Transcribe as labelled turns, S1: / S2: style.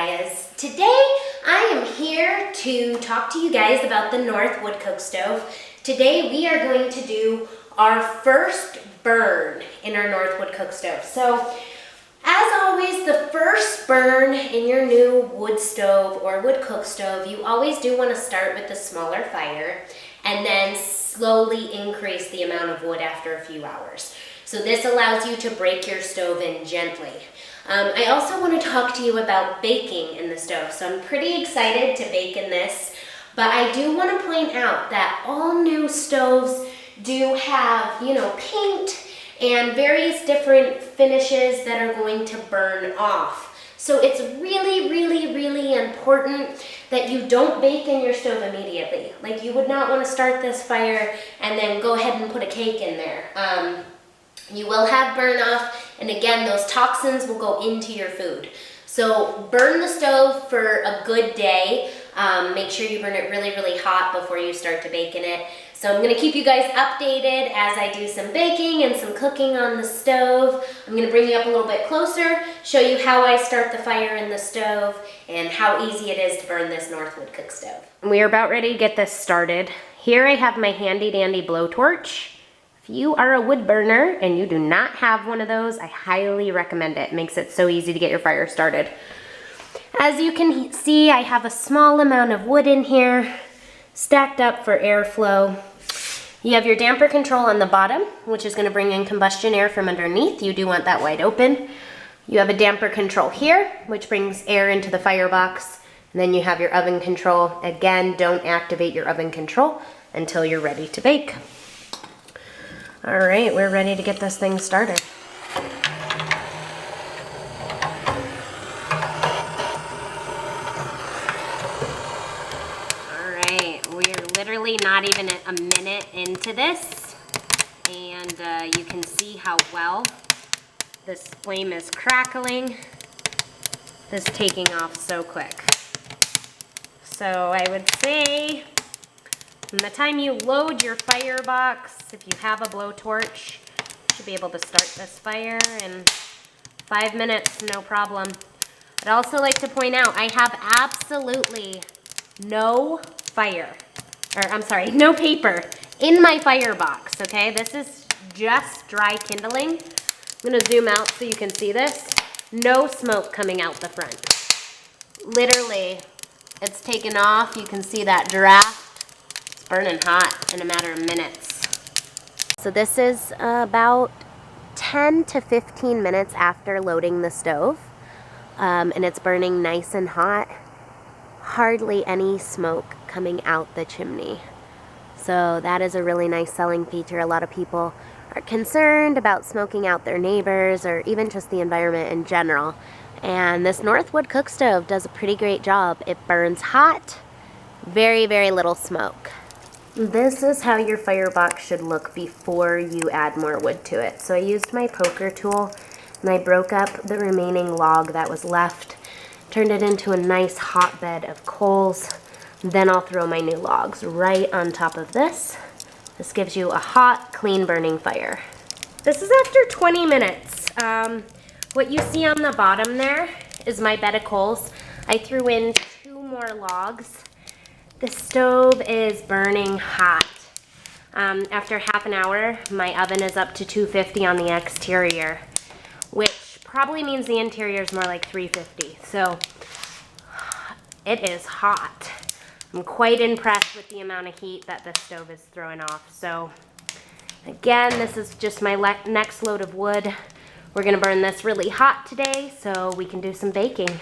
S1: Obadiahs. Today I am here to talk to you guys about the North Wood Cookstove. Today we are going to do our first burn in our North Wood Cookstove. So as always, the first burn in your new wood stove or wood cookstove, you always do want to start with the smaller fire and then slowly increase the amount of wood after a few hours. So this allows you to break your stove in gently. I also want to talk to you about baking in the stove. So I'm pretty excited to bake in this, but I do want to point out that all new stoves do have, paint and various different finishes that are going to burn off. So it's really, really, really important that you don't bake in your stove immediately. Like, you would not want to start this fire and then go ahead and put a cake in there. You will have burn off, and again, those toxins will go into your food. So burn the stove for a good day. Make sure you burn it really, really hot before you start to bake in it. So I'm gonna keep you guys updated as I do some baking and some cooking on the stove. I'm gonna bring you up a little bit closer, show you how I start the fire in the stove and how easy it is to burn this North Wood Cookstove. We are about ready to get this started. Here I have my handy dandy blowtorch. If you are a wood burner and you do not have one of those, I highly recommend it. It makes it so easy to get your fire started. As you can see, I have a small amount of wood in here, stacked up for airflow. You have your damper control on the bottom, which is going to bring in combustion air from underneath. You do want that wide open. You have a damper control here, which brings air into the firebox. And then you have your oven control. Again, don't activate your oven control until you're ready to bake. All right, we're ready to get this thing started. All right, we're literally not even a minute into this, and you can see how well this flame is crackling. This is taking off so quick. So I would say, from the time you load your firebox, if you have a blowtorch, you should be able to start this fire in 5 minutes, no problem. I'd also like to point out, I have absolutely no no paper in my firebox, okay? This is just dry kindling. I'm gonna zoom out so you can see this. No smoke coming out the front. Literally, it's taken off. You can see that draft. Burning hot in a matter of minutes. So this is about 10 to 15 minutes after loading the stove, and it's burning nice and hot. Hardly any smoke coming out the chimney. So that is a really nice selling feature. A lot of people are concerned about smoking out their neighbors or even just the environment in general. And this North Wood Cookstove does a pretty great job. It burns hot, very, very little smoke. This is how your firebox should look before you add more wood to it. So I used my poker tool and I broke up the remaining log that was left, turned it into a nice hot bed of coals. Then I'll throw my new logs right on top of this. This gives you a hot, clean burning fire. This is after 20 minutes. What you see on the bottom there is my bed of coals. I threw in 2 more logs. The stove is burning hot. After half an hour, my oven is up to 250 on the exterior, which probably means the interior is more like 350. So it is hot. I'm quite impressed with the amount of heat that this stove is throwing off. So again, this is just my next load of wood. We're gonna burn this really hot today so we can do some baking.